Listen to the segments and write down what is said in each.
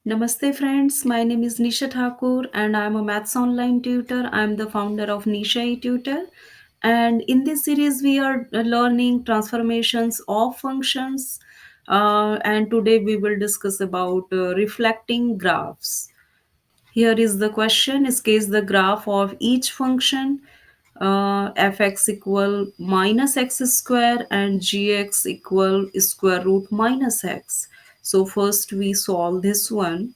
Namaste friends, my name is Nisha Thakur and I am a maths online tutor. I am the founder of Nisha Tutor, and in this series we are learning transformations of functions, and today we will discuss about reflecting graphs. Here is the question: is case the graph of each function fx equal minus x square and gx equal square root minus x. So first we solve this one,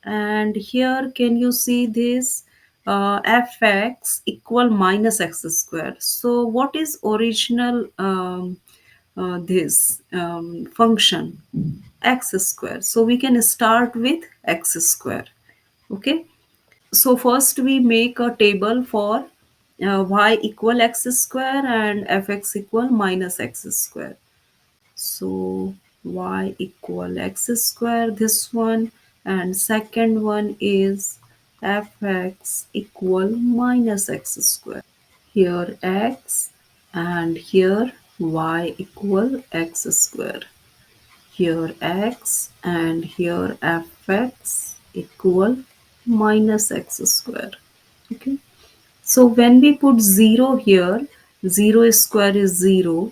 and here can you see this fx equal minus x square. So what is original this function x square? So we can start with x square. Okay, so first we make a table for y equal x square and fx equal minus x square. So y equal x square, this one, and second one is fx equal minus x square. Here x and here y equal x square. Here x and here fx equal minus x square. Okay. So when we put 0 here, 0 square is 0.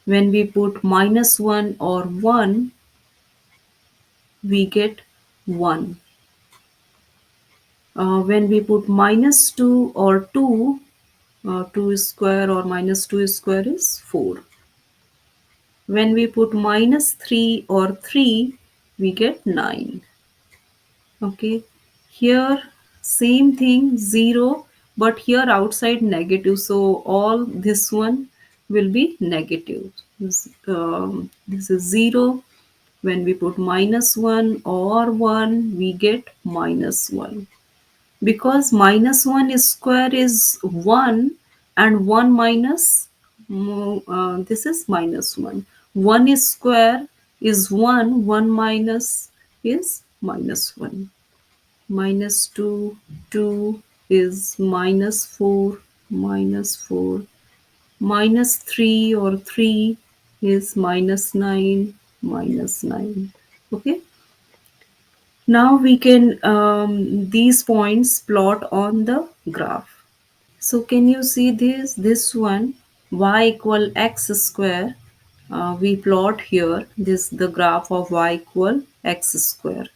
When we put minus 1 or 1, we get 1. When we put minus 2 or 2, 2 square or minus 2 square is 4. When we put minus 3 or 3, we get 9. Okay, here same thing, 0, but here outside negative, so all this one will be negative. This is 0. When we put minus 1 or 1, we get minus 1, because minus 1 square is 1 and 1 minus this is minus 1. 1 square is 1, 1 minus is minus 1. Minus 2, 2 is minus 4, minus 4. Minus 3 or 3 is minus 9, minus 9. Okay. Now we can these points plot on the graph. So can you see this one, y equal x square? We plot here this the graph of y equal x square,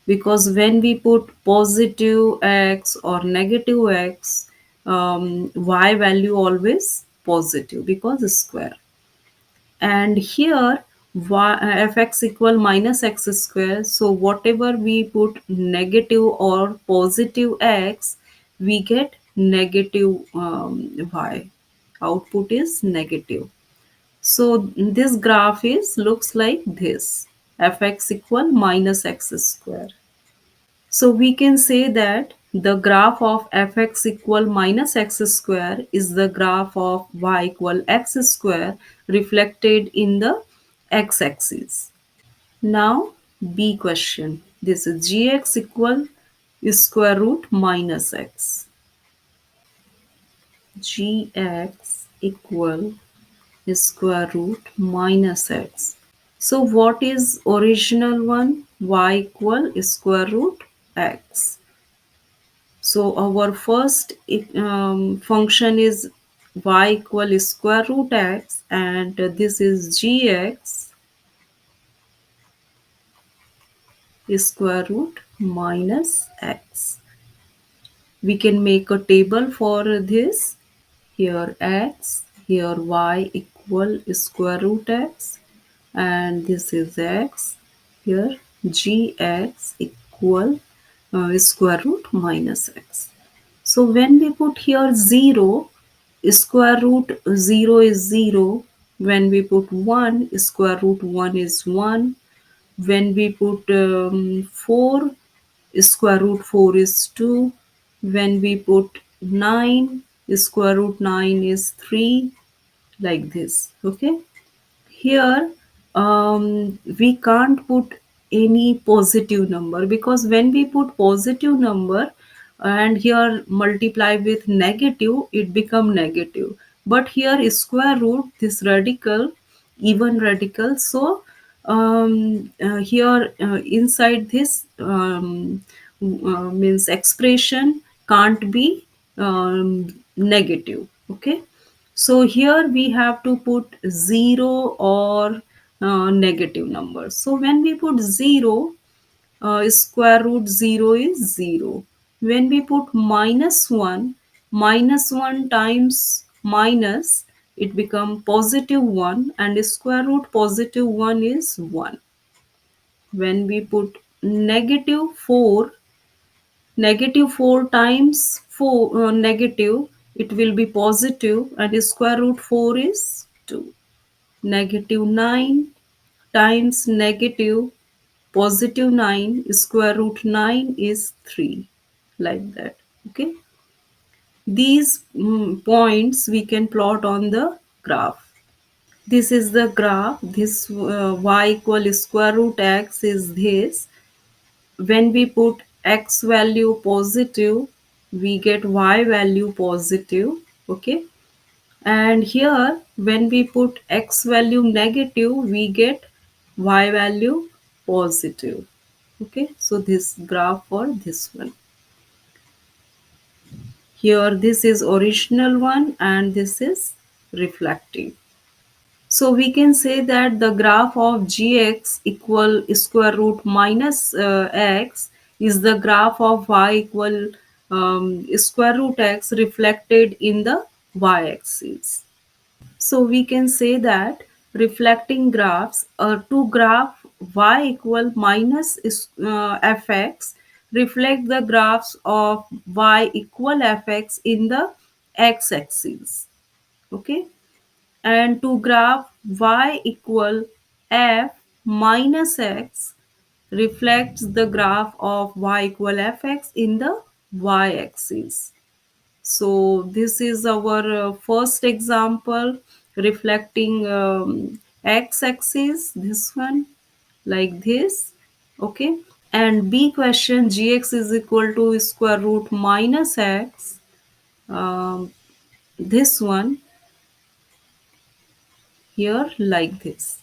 because when we put positive x or negative x, y value always positive because square. And here fx equal minus x square, so whatever we put negative or positive x, we get negative y. Output is negative. So this graph is looks like this: fx equal minus x square. So we can say that the graph of fx equal minus x square is the graph of y equal x square reflected in the x-axis. Now B question. This is gx equal square root minus x. Gx equal square root minus x. So what is original one? Y equal square root x. So our first function is y equal square root x, and this is gx square root minus x. We can make a table for this. Here x, here y equal square root x, and this is x. Here gx equal square root minus x. So when we put here 0, square root 0 is 0. When we put 1, square root 1 is 1. When we put 4, square root 4 is 2. When we put 9, square root 9 is 3. Like this. Okay. Here we can't put any positive number, because when we put positive number and here multiply with negative, it become negative. But here is square root, this radical, even radical, so here inside this means expression can't be negative. Okay, so here we have to put 0 or negative numbers. So when we put 0, square root 0 is 0. When we put minus 1 times minus, it become positive 1, and square root positive 1 is 1. When we put negative 4 times 4 negative, it will be positive, and square root 4 is 2. Negative 9 times negative positive 9, square root 9 is 3, like that. Okay, these points we can plot on the graph. This is the graph. This y equal square root x is this. When we put x value positive, we get y value positive. Okay, and here when we put x value negative, we get y value positive. Okay, so this graph for this one. Here this is original one and this is reflective. So we can say that the graph of gx equal square root minus x is the graph of y equal square root x reflected in the y-axis. So we can say that reflecting graphs, to graph y equal minus fx reflect the graphs of y equal fx in the x-axis. Okay, and to graph y equal f minus x reflects the graph of y equal fx in the y-axis. So this is our first example reflecting x-axis, this one, like this. Okay, and B question, gx is equal to square root minus x, um, this one here, like this,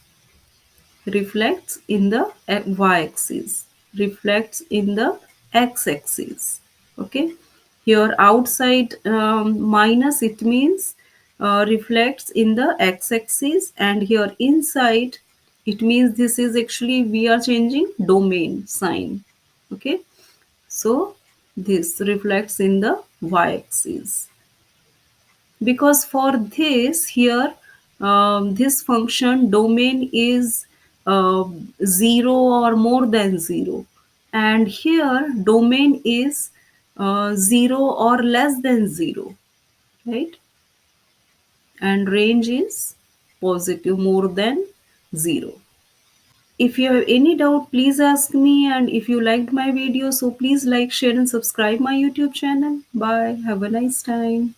reflects in the y-axis, reflects in the x-axis. Okay, here outside minus, it means reflects in the x-axis, and here inside it means this is actually we are changing domain sign. Okay, so this reflects in the y-axis, because for this here this function domain is 0 or more than 0, and here domain is 0 or less than 0, right, and range is positive more than 0. If you have any doubt, please ask me, and if you liked my video, so please like, share and subscribe my YouTube channel. Bye, have a nice time.